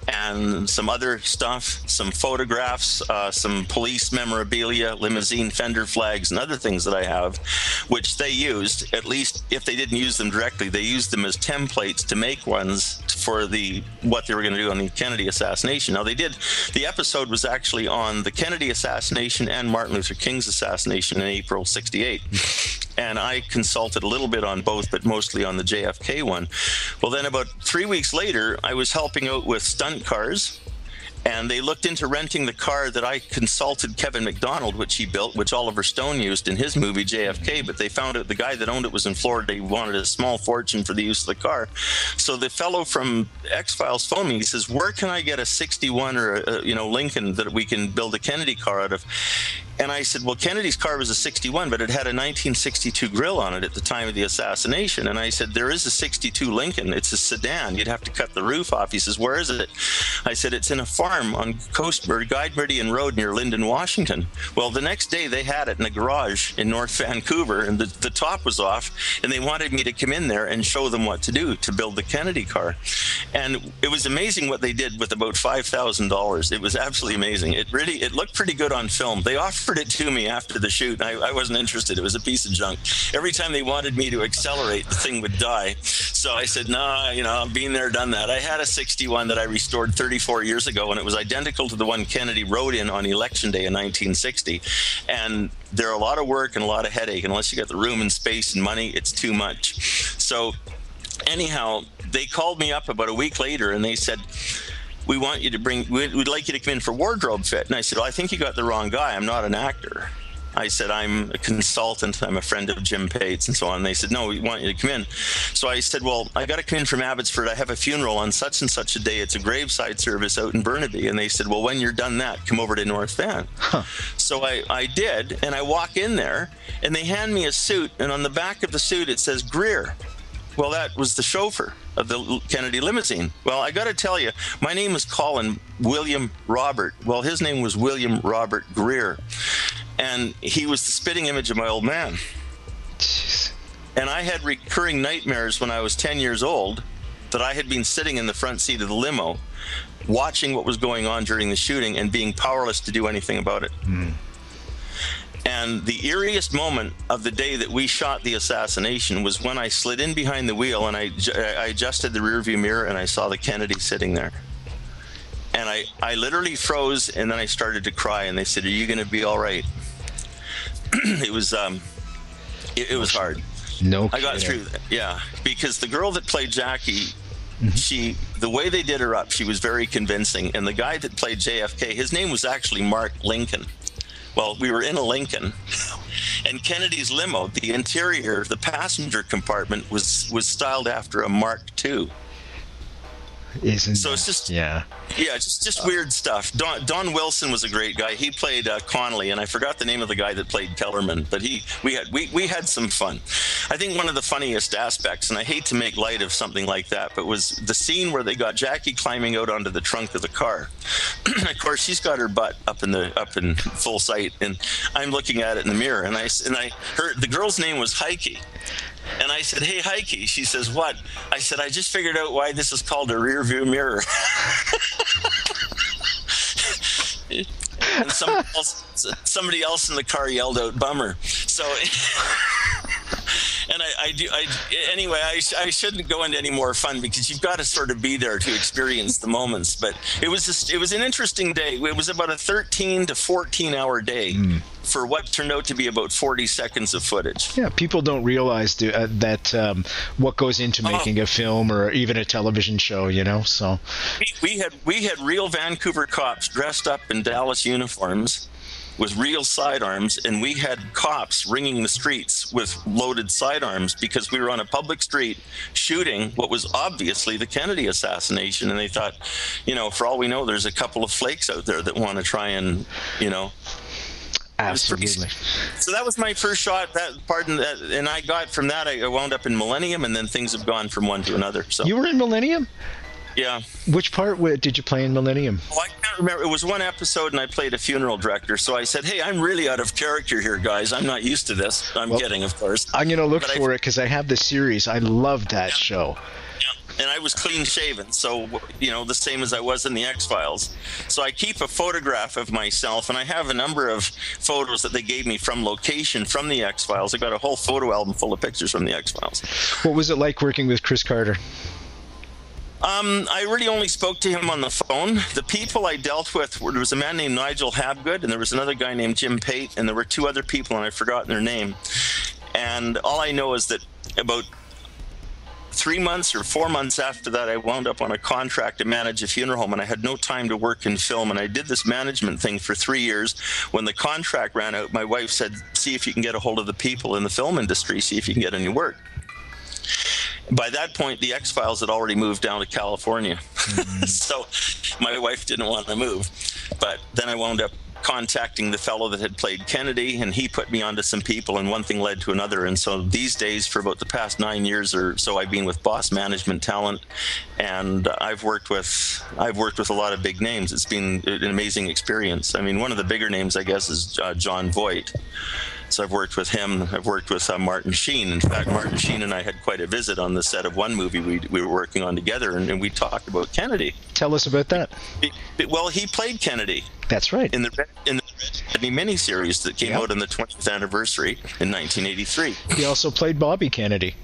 and some other stuff, some photographs, some police memorabilia, limousine fender flags, and other things that I have, which they used, at least if they didn't use them directly, they used them as templates to make ones for what they were going to do on the Kennedy assassination. Now, the episode was actually on the Kennedy assassination and Martin Luther King's assassination in April '68. And I consulted a little bit on both, but mostly on the JFK one. Well, then about 3 weeks later, I was helping out with stunt cars, and they looked into renting the car that I consulted Kevin McDonald, which he built, which Oliver Stone used in his movie JFK, but they found out the guy that owned it was in Florida. He wanted a small fortune for the use of the car. So the fellow from X-Files phoned me. He says, where can I get a 61 or a Lincoln that we can build a Kennedy car out of? And I said, well, Kennedy's car was a 61, but it had a 1962 grille on it at the time of the assassination. And I said, there is a 62 Lincoln. It's a sedan. You'd have to cut the roof off. He says, where is it? I said, it's in a farm on Guide Meridian Road near Lyndon, Washington. Well, the next day they had it in a garage in North Vancouver, and the top was off, and they wanted me to come in there and show them what to do to build the Kennedy car. And it was amazing what they did with about $5,000. It was absolutely amazing. It looked pretty good on film. They offered it to me after the shoot, and I wasn't interested. It was a piece of junk. Every time they wanted me to accelerate, the thing would die. So I said, no, I've been there, done that. I had a 61 that I restored 34 years ago, and it was identical to the one Kennedy rode in on Election Day in 1960. And they're a lot of work and a lot of headache. Unless you got the room and space and money, it's too much. So anyhow, they called me up about a week later, and they said, we'd like you to come in for wardrobe fit. And I said, well, I think you got the wrong guy. I'm not an actor. I said, I'm a consultant. I'm a friend of Jim Pates and so on. And they said, no, we want you to come in. So I said, well, I got to come in from Abbotsford. I have a funeral on such and such a day. It's a graveside service out in Burnaby. And they said, well, when you're done that, come over to North Van. So I did. And I walk in there, and they hand me a suit. And on the back of the suit, it says Greer. Well, that was the chauffeur of the Kennedy limousine. Well, I got to tell you, my name is Colin William Robert. Well, his name was William Robert Greer. And he was the spitting image of my old man. Jeez. And I had recurring nightmares when I was 10 years old that I had been sitting in the front seat of the limo, watching what was going on during the shooting and being powerless to do anything about it. And the eeriest moment of the day that we shot the assassination was when I slid in behind the wheel, and I adjusted the rearview mirror, and I saw the Kennedy sitting there. And I literally froze, and then I started to cry, and they said, are you going to be all right? It was hard. No I got through that, yeah, because the girl that played Jackie, the way they did her up, she was very convincing. And the guy that played JFK, his name was actually Mark Lincoln. Well, we were in a Lincoln, and Kennedy's limo, the interior, the passenger compartment was styled after a Mark II. So it's just just weird stuff. Don Wilson was a great guy. He played Connolly, and I forgot the name of the guy that played Kellerman, but we had some fun. I think one of the funniest aspects, and I hate to make light of something like that, but was the scene where they got Jackie climbing out onto the trunk of the car. Of course, she's got her butt up in full sight, and I'm looking at it in the mirror, and the girl's name was Heike. And I said, hey, Heike. She says, what? I said, I just figured out why this is called a rear view mirror. And somebody else in the car yelled out, bummer. So, and anyway, I shouldn't go into any more fun, because you've got to sort of be there to experience the moments. But it was an interesting day. It was about a 13 to 14 hour day for what turned out to be about 40 seconds of footage. Yeah, people don't realize that what goes into making a film or even a television show, so. We had real Vancouver cops dressed up in Dallas uniforms with real sidearms, and we had cops ringing the streets with loaded sidearms because we were on a public street shooting what was obviously the Kennedy assassination. And they thought, for all we know, there's a couple of flakes out there that want to try and, Absolutely. So that was my first shot. And I got from that, I wound up in Millennium, and then things have gone from one to another. So you were in Millennium? Yeah. Which part did you play in Millennium? Well, I can't remember. It was one episode, and I played a funeral director. So I said, hey, I'm really out of character here, guys. I'm not used to this. I'm kidding, of course. I'm going to look for it, because I have the series. I love that show. Yeah. and I was clean shaven, so the same as I was in the X-Files. So I keep a photograph of myself, and I have a number of photos that they gave me from location from the X-Files. I got a whole photo album full of pictures from the X-Files. What was it like working with Chris Carter? I really only spoke to him on the phone. The people I dealt with, there was a man named Nigel Habgood, and there was another guy named Jim Pate, and there were two other people, and I've forgotten their name. And all I know is that about 3 months or 4 months after that, I wound up on a contract to manage a funeral home, and I had no time to work in film. And I did this management thing for 3 years. When the contract ran out, my wife said, see if you can get a hold of the people in the film industry, see if you can get any work. By that point, the X-Files had already moved down to California. So my wife didn't want to move. But then I wound up contacting the fellow that had played Kennedy, and he put me onto some people, and one thing led to another. And so these days, for about the past 9 years or so, I've been with Boss Management Talent, and I've worked with a lot of big names. It's been an amazing experience. I mean, one of the bigger names, I guess, is John Voight. So I've worked with him. I've worked with Martin Sheen. In fact, Martin Sheen and I had quite a visit on the set of one movie we were working on together, and we talked about Kennedy. Tell us about that. Well, he played Kennedy. That's right. In the Red Kennedy miniseries that came out on the 20th anniversary in 1983. He also played Bobby Kennedy.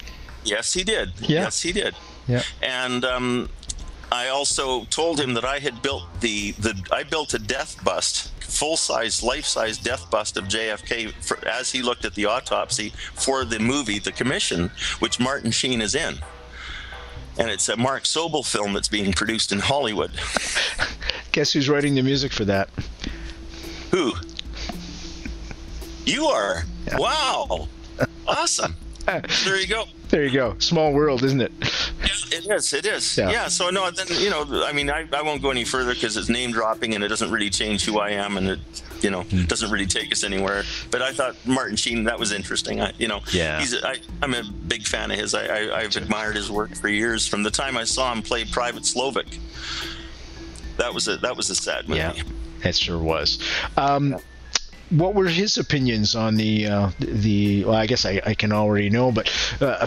Yes, he did. Yeah. Yes, he did. Yeah. And I also told him that I had built I built a death bust, full-size, life-size death bust of JFK as he looked at the autopsy for the movie The Commission, which Martin Sheen is in. And it's a Mark Sobel film that's being produced in Hollywood. Guess who's writing the music for that? Who? You are? Yeah. Wow. Awesome. There you go. There you go. Small world, isn't it? Yeah, it is. Yeah. So no, then I mean, I won't go any further because it's name dropping and it doesn't really change who I am, and it doesn't really take us anywhere. But I thought Martin Sheen, that was interesting. I'm a big fan of his. I've admired his work for years, from the time I saw him play Private Slovak. That was a sad movie. Yeah, it sure was. What were his opinions on the well, I guess I can already know, but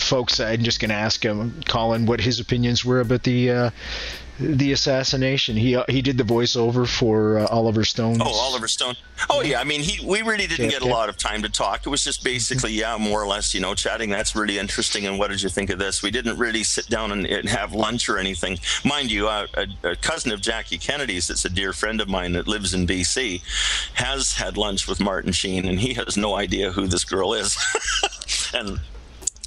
folks, I'm just going to ask Colin what his opinions were about the assassination. He did the voiceover for Oliver Stone. Oh, Oliver Stone. Oh, yeah. I mean, we really didn't get a lot of time to talk. It was just basically, more or less, chatting. That's really interesting. And what did you think of this? We didn't really sit down and have lunch or anything. Mind you, a cousin of Jackie Kennedy's, that's a dear friend of mine that lives in BC, has had lunch with Martin Sheen, and he has no idea who this girl is. And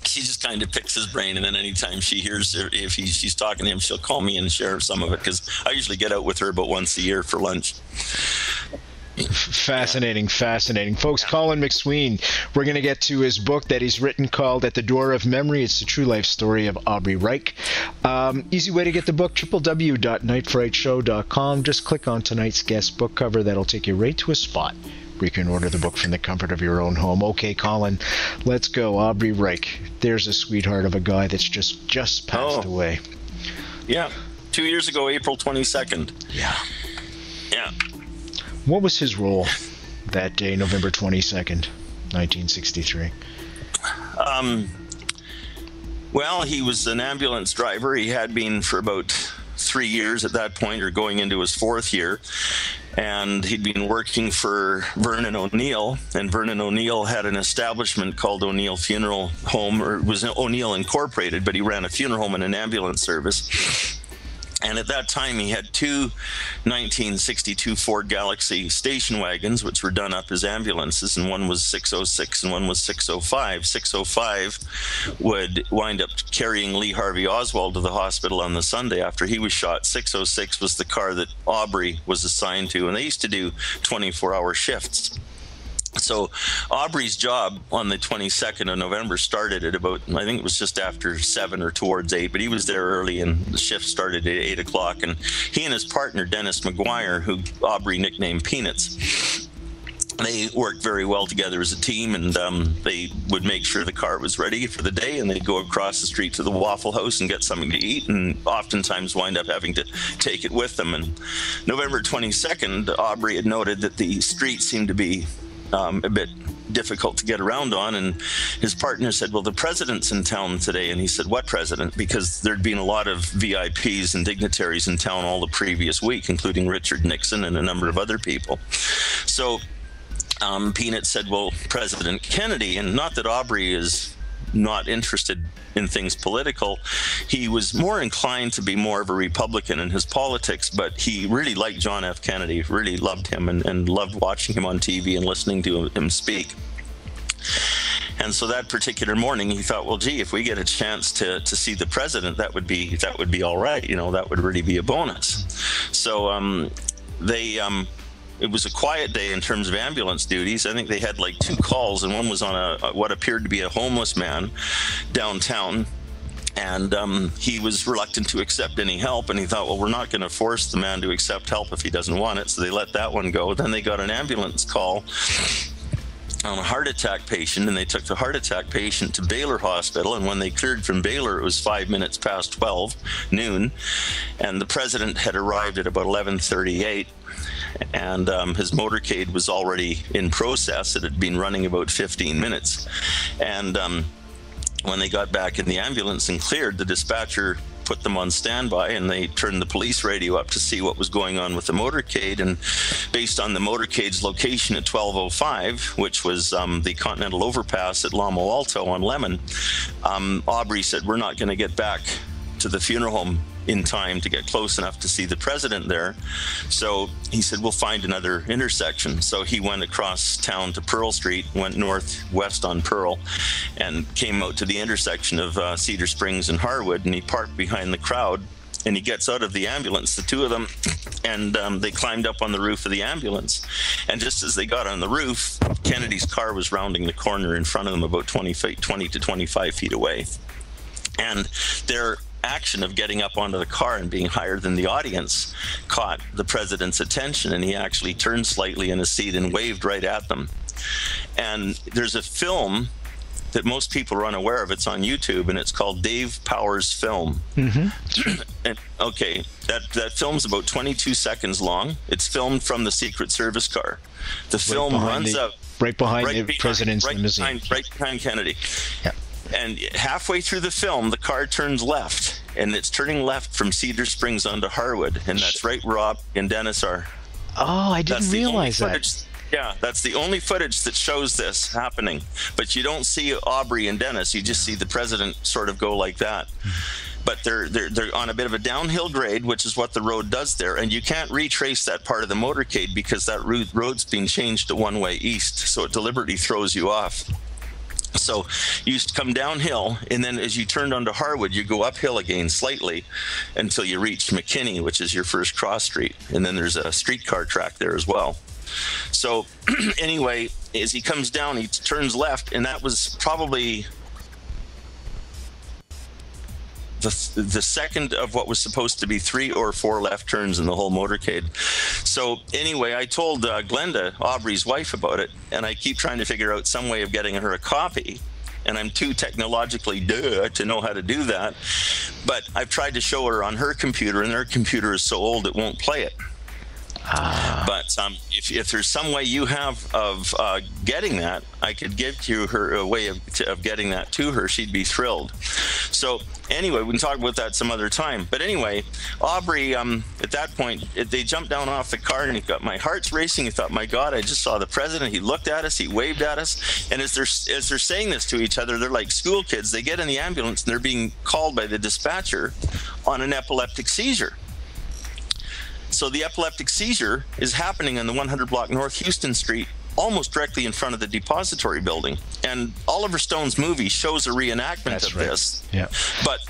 she just kind of picks his brain, and then anytime she hears if she's talking to him, she'll call me and share some of it, because I usually get out with her about once a year for lunch. Fascinating. Folks, Colin McSween, we're going to get to his book that he's written called At the Door of Memory. It's the true life story of Aubrey Ryke. Easy way to get the book, www.nightfrightshow.com. Just click on tonight's guest book cover. That'll take you right to a spot where you can order the book from the comfort of your own home. Okay, Colin, let's go. Aubrey Ryke. There's a sweetheart of a guy that's just passed away. Yeah. 2 years ago, April 22nd. Yeah. Yeah. What was his role that day, November 22nd, 1963? Well, he was an ambulance driver. He had been for about 3 years at that point, or going into his fourth year. And he'd been working for Vernon O'Neill, and Vernon O'Neill had an establishment called O'Neill Funeral Home, or it was O'Neill Incorporated, but he ran a funeral home and an ambulance service. And at that time, he had two 1962 Ford Galaxy station wagons, which were done up as ambulances, and one was 606 and one was 605. 605 would wind up carrying Lee Harvey Oswald to the hospital on the Sunday after he was shot. 606 was the car that Aubrey was assigned to, and they used to do 24-hour shifts. So Aubrey's job on the 22nd of November started at about, I think it was just after 7 or towards 8, but he was there early, and the shift started at 8 o'clock. And he and his partner, Dennis McGuire, who Aubrey nicknamed Peanuts, they worked very well together as a team, and they would make sure the car was ready for the day, and they'd go across the street to the Waffle House and get something to eat, and oftentimes wind up having to take it with them. And November 22nd, Aubrey had noted that the street seemed to be a bit difficult to get around on. And his partner said, well, the president's in town today. And he said, what president? Because there'd been a lot of VIPs and dignitaries in town all the previous week, including Richard Nixon and a number of other people. So Peanut said, well, President Kennedy. And not that Aubrey is not interested in things political. He was more inclined to be more of a Republican in his politics, but he really liked John F. Kennedy, really loved him and loved watching him on TV and listening to him speak. And so that particular morning, he thought, well, gee, if we get a chance to see the president, that would be all right. You know, that would really be a bonus. So it was a quiet day in terms of ambulance duties. I think they had like 2 calls, and one was on what appeared to be a homeless man downtown. And he was reluctant to accept any help, and he thought, well, we're not going to force the man to accept help if he doesn't want it. So they let that one go. Then they got an ambulance call on a heart attack patient, and they took the heart attack patient to Baylor Hospital. And when they cleared from Baylor, it was 5 minutes past 12 noon, and the president had arrived at about 11:38. And his motorcade was already in process. It had been running about 15 minutes. And when they got back in the ambulance and cleared, the dispatcher put them on standby, and they turned the police radio up to see what was going on with the motorcade. And based on the motorcade's location at 12:05, which was the Continental Overpass at Lomo Alto on Lemon, Aubrey said, we're not going to get back to the funeral home in time to get close enough to see the president there. So he said, we'll find another intersection. So he went across town to Pearl Street, went northwest on Pearl, and came out to the intersection of Cedar Springs and Harwood, and he parked behind the crowd, and he gets out of the ambulance, the 2 of them, and they climbed up on the roof of the ambulance. And just as they got on the roof, Kennedy's car was rounding the corner in front of them about 20 to 25 feet away. And their action of getting up onto the car and being higher than the audience caught the president's attention, and he actually turned slightly in his seat and waved right at them. And there's a film that most people are unaware of. It's on YouTube, and it's called Dave Powers Film. Mm-hmm. And okay, that film's about 22 seconds long. It's filmed from the Secret Service car. The film runs up right behind the president's limousine, right behind Kennedy. Yeah. And halfway through the film, the car turns left, and it's turning left from Cedar Springs onto Harwood, and that's right where Rob and Dennis are. Oh, I didn't realize that. Yeah, that's the only footage that shows this happening. But you don't see Aubrey and Dennis. You just see the president sort of go like that. But they're on a bit of a downhill grade, which is what the road does there. And you can't retrace that part of the motorcade because that road's been changed to one-way east, so it deliberately throws you off. So you used to come downhill, and then as you turned onto Harwood, you go uphill again slightly until you reach McKinney, which is your first cross street. And then there's a streetcar track there as well. So anyway, as he comes down, he turns left, and that was probably the second of what was supposed to be 3 or 4 left turns in the whole motorcade. So anyway, I told Glenda, Aubrey's wife, about it, and I keep trying to figure out some way of getting her a copy, and I'm too technologically to know how to do that. But I've tried to show her on her computer, and her computer is so old it won't play it. But if there's some way you have of getting that, I could give you her a way of getting that to her. She'd be thrilled. So anyway, we can talk about that some other time. But anyway, Aubrey, at that point, they jumped down off the car, and he got, my heart's racing. He thought, my God, I just saw the president. He looked at us, he waved at us. And as they're saying this to each other, they're like school kids. They get in the ambulance, and they're being called by the dispatcher on an epileptic seizure. So the epileptic seizure is happening on the 100 block North Houston Street, almost directly in front of the depository building. And Oliver Stone's movie shows a reenactment of this. Yeah. But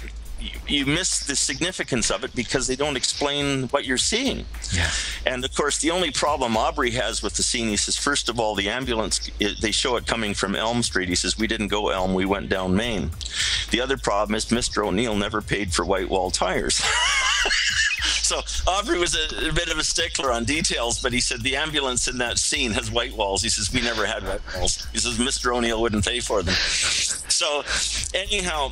you miss the significance of it because they don't explain what you're seeing. Yeah. And of course, the only problem Aubrey has with the scene, he says, first of all, the ambulance, they show it coming from Elm Street. He says, we didn't go Elm, we went down Main. The other problem is Mr. O'Neill never paid for white wall tires. So Aubrey was a bit of a stickler on details, but he said the ambulance in that scene has white walls. He says, we never had white walls. He says, Mr. O'Neill wouldn't pay for them. So anyhow,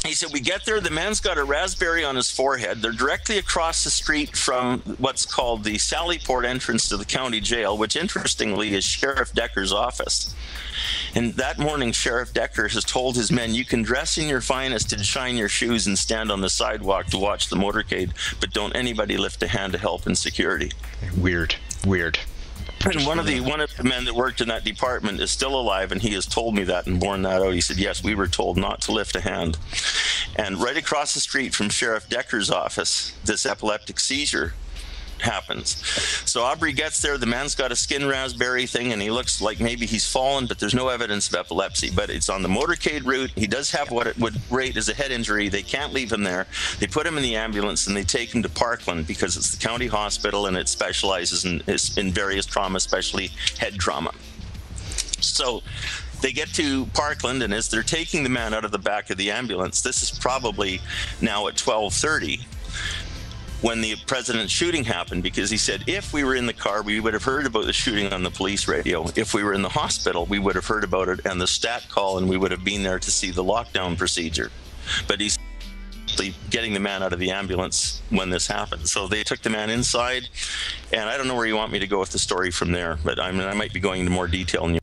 He said, we get there, the man's got a raspberry on his forehead. They're directly across the street from what's called the Sallyport entrance to the county jail, which interestingly is Sheriff Decker's office. And that morning, Sheriff Decker has told his men, you can dress in your finest and shine your shoes and stand on the sidewalk to watch the motorcade, but don't anybody lift a hand to help in security. Weird. And one of the men that worked in that department is still alive, and he has told me that and borne that out. He said, yes, we were told not to lift a hand. And right across the street from Sheriff Decker's office, this epileptic seizure happens. So Aubrey gets there, the man's got a skin raspberry thing, and he looks like maybe he's fallen, but there's no evidence of epilepsy. But it's on the motorcade route. He does have what it would rate as a head injury. They can't leave him there. They put him in the ambulance and they take him to Parkland because it's the county hospital and it specializes in various trauma, especially head trauma. So they get to Parkland, and as they're taking the man out of the back of the ambulance, this is probably now at 12:30, when the president's shooting happened, because he said, if we were in the car, we would have heard about the shooting on the police radio. If we were in the hospital, we would have heard about it and the stat call, and we would have been there to see the lockdown procedure. But he's getting the man out of the ambulance when this happened. So they took the man inside, and I don't know where you want me to go with the story from there, but I might be going into more detail.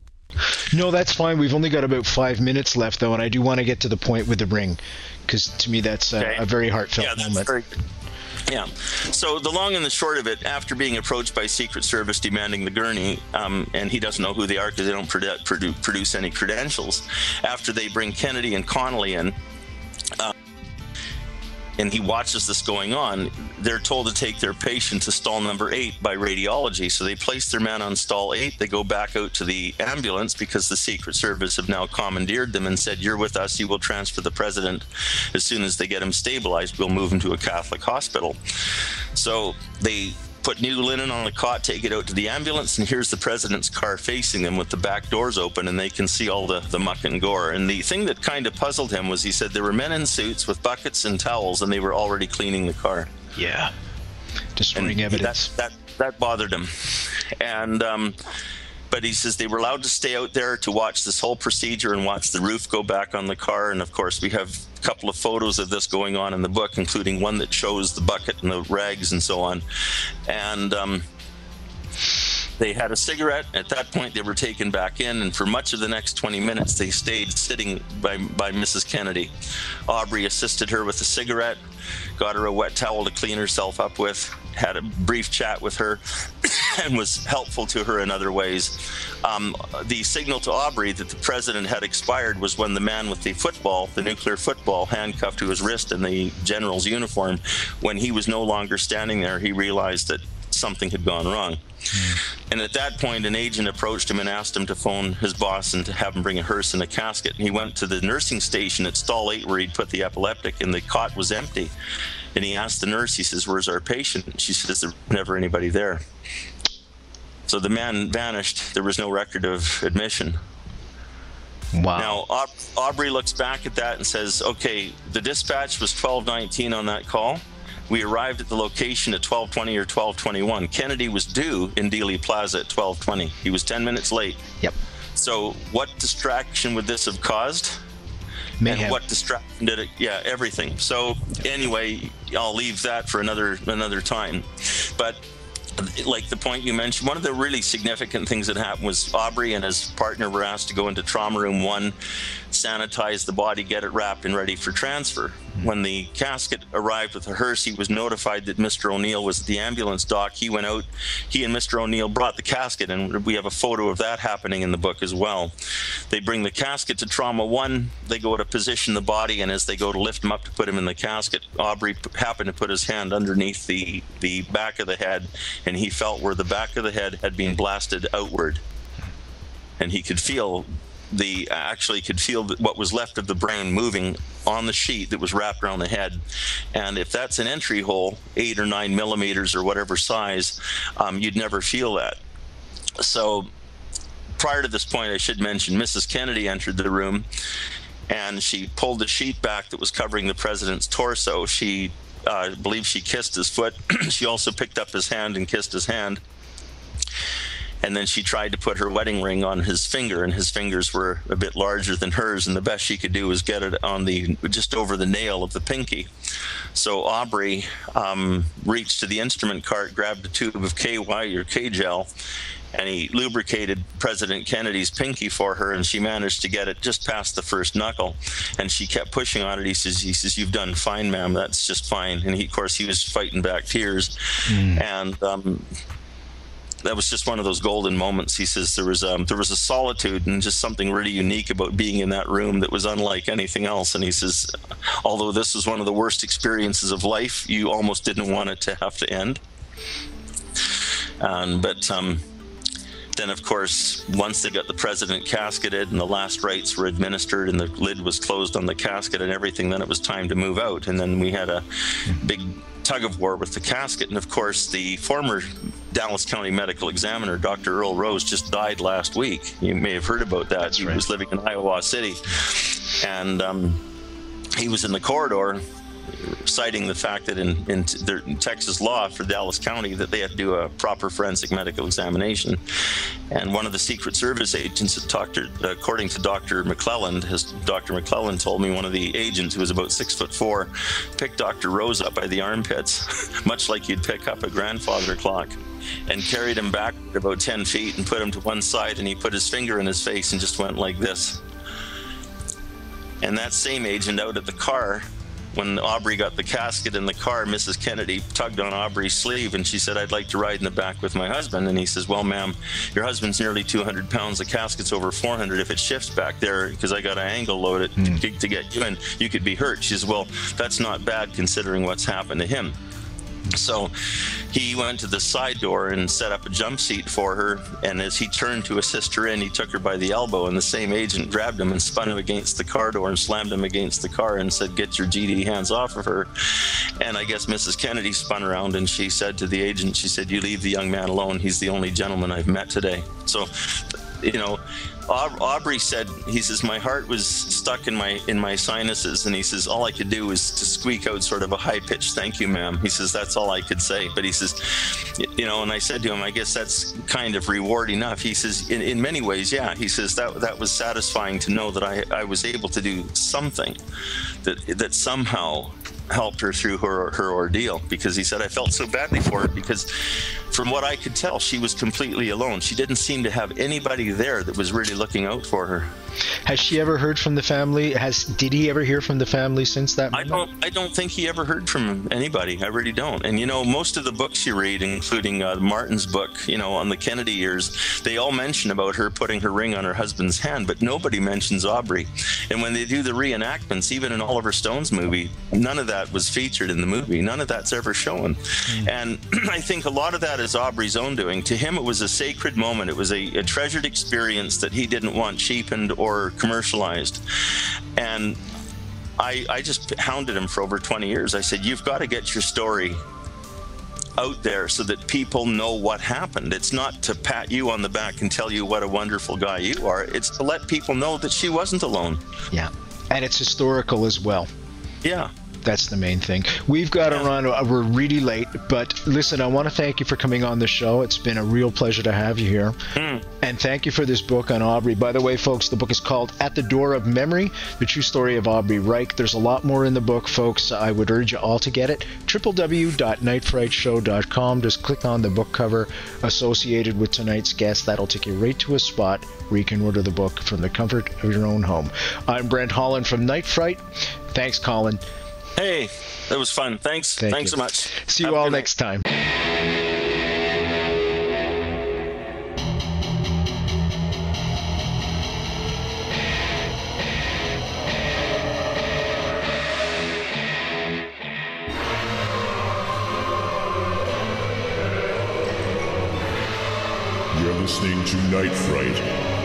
No, that's fine. We've only got about 5 minutes left, though, and I do want to get to the point with the ring, because to me that's a very heartfelt moment. Very good. Yeah. So the long and the short of it, after being approached by Secret Service demanding the gurney, and he doesn't know who they are because they don't produce any credentials, after they bring Kennedy and Connolly in, and he watches this going on, they're told to take their patient to stall number 8 by radiology. So they place their man on stall 8. They go back out to the ambulance because the Secret Service have now commandeered them and said, you're with us, you will transfer the president. As soon as they get him stabilized, we'll move him to a Catholic hospital. So they put new linen on the cot, take it out to the ambulance, and here's the president's car facing them with the back doors open, and they can see all the muck and gore. And the thing that kind of puzzled him was he said there were men in suits with buckets and towels, and they were already cleaning the car. Yeah. Destroying evidence. That bothered him. And but he says they were allowed to stay out there to watch this whole procedure and watch the roof go back on the car. And of course, we have a couple of photos of this going on in the book, including one that shows the bucket and the rags and so on. And they had a cigarette. At that point, they were taken back in, and for much of the next 20 minutes, they stayed sitting by Mrs. Kennedy. Aubrey assisted her with a cigarette, got her a wet towel to clean herself up with, had a brief chat with her, and was helpful to her in other ways. The signal to Aubrey that the president had expired was when the man with the football, the nuclear football, handcuffed to his wrist in the general's uniform, when he was no longer standing there, he realized that something had gone wrong. And at that point, an agent approached him and asked him to phone his boss and to have him bring a hearse and a casket. And he went to the nursing station at stall 8 where he'd put the epileptic, and the cot was empty. And he asked the nurse, he says, where's our patient? She says, there's never anybody there. So the man vanished. There was no record of admission. Wow. Now, Aubrey looks back at that and says, okay, the dispatch was 12:19 on that call. We arrived at the location at 12:20 or 12:21. Kennedy was due in DEALEY PLAZA at 12:20. He was 10 minutes late. Yep. So what distraction would this have caused? Mayhem. And what distraction did it? Yeah, everything. So anyway, I'll leave that for another time. But like the point you mentioned, one of the really significant things that happened was Aubrey and his partner were asked to go into trauma room 1, sanitize the body, get it wrapped and ready for transfer. When the casket arrived with the hearse, he was notified that Mr. O'Neill was at the ambulance dock. He went out, he and Mr. O'Neill brought the casket, and we have a photo of that happening in the book as well. They bring the casket to trauma 1, they go to position the body, and as they go to lift him up to put him in the casket, Aubrey happened to put his hand underneath the back of the head, and he felt where the back of the head had been blasted outward. And he could feel what was left of the brain moving on the sheet that was wrapped around the head. And if that's an entry hole, 8 or 9 millimeters or whatever size, you'd never feel that. So prior to this point, I should mention, Mrs. Kennedy entered the room and she pulled the sheet back that was covering the president's torso. She believed she kissed his foot. She also picked up his hand and kissed his hand. And then she tried to put her wedding ring on his finger, and his fingers were a bit larger than hers, and the best she could do was get it on just over the nail of the pinky. So Aubrey reached to the instrument cart, grabbed a tube of KY or K-gel, and he lubricated President Kennedy's pinky for her, and she managed to get it just past the first knuckle. And she kept pushing on it. He says, "You've done fine, ma'am. That's just fine." And of course, he was fighting back tears. And that was just one of those golden moments. He says there was a solitude and just something really unique about being in that room that was unlike anything else. And he says, although this was one of the worst experiences of life, you almost didn't want it to have to end. But then, of course, once they got the president casketed and the last rites were administered and the lid was closed on the casket and everything, then it was time to move out. And then we had a big tug of war with the casket. And of course, the former Dallas County medical examiner, Dr. Earl Rose, just died last week. You may have heard about that. That's he right. was living in Iowa City. And he was in the corridor citing the fact that in Texas law for Dallas County that they had to do a proper forensic medical examination. And one of the Secret Service agents, according to Dr. McClelland, Dr. McClelland told me, one of the agents, who was about 6'4", picked Dr. Rose up by the armpits, much like you'd pick up a grandfather clock, and carried him back about 10 feet and put him to one side, and he put his finger in his face and just went like this. And that same agent out at the car, when Aubrey got the casket in the car, Mrs. Kennedy tugged on Aubrey's sleeve and she said, "I'd like to ride in the back with my husband." And he says, "Well, ma'am, your husband's nearly 200 pounds. The casket's over 400. If it shifts back there, because I got to angle load it to get you in, you could be hurt." She says, "Well, that's not bad considering what's happened to him." So he went to the side door and set up a jump seat for her, and as he turned to assist her in, he took her by the elbow, and the same agent grabbed him and spun him against the car door and slammed him against the car and said, "Get your GD hands off of her." And I guess Mrs. Kennedy spun around and she said to the agent, she said, "You leave the young man alone. He's the only gentleman I've met today." So, you know, Aubrey said, he says, "My heart was stuck in my sinuses," and he says, "All I could do was to squeak out sort of a high-pitched "Thank you, ma'am." He says, "That's all I could say." But he says, you know, and I said to him, "I guess that's kind of reward enough." He says, in many ways, yeah. He says that was satisfying to know that I was able to do something that somehow helped her through her ordeal, because he said, "I felt so badly for her because from what I could tell, she was completely alone. She didn't seem to have anybody there that was really looking out for her." Has she ever heard from the family? Did he ever hear from the family since that moment? I don't think he ever heard from anybody. I really don't. And you know, most of the books you read, including Martin's book, you know, on the Kennedy years, they all mention about her putting her ring on her husband's hand, but nobody mentions Aubrey. And when they do the reenactments, even in Oliver Stone's movie, none of that was featured in the movie. None of that's ever shown. And I think a lot of that is Aubrey's own doing. To him, it was a sacred moment. It was a treasured experience that he didn't want cheapened or commercialized. And I just hounded him for over 20 years. I said, "You've got to get your story out there so that people know what happened. It's not to pat you on the back and tell you what a wonderful guy you are. It's to let people know that she wasn't alone." Yeah. And it's historical as well. Yeah. That's the main thing. We've got to run. We're really late, but listen, I want to thank you for coming on the show. It's been a real pleasure to have you here. And thank you for this book on Aubrey. By the way, folks, the book is called At the Door of Memory, The True Story of Aubrey Ryke. There's a lot more in the book, folks. I would urge you all to get it. www.nightfrightshow.com. Just click on the book cover associated with tonight's guest. That'll take you right to a spot where you can order the book from the comfort of your own home. I'm Brent Holland from Night Fright. Thanks, Colin. Hey, that was fun. Thanks. Thanks so much. See you all next time. You're listening to Night Fright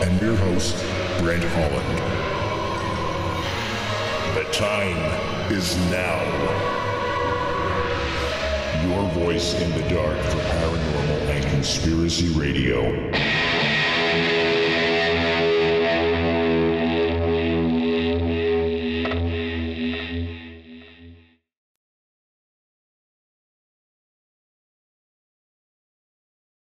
and your host, Brent Holland. The time is now. Your voice in the dark for paranormal and conspiracy radio.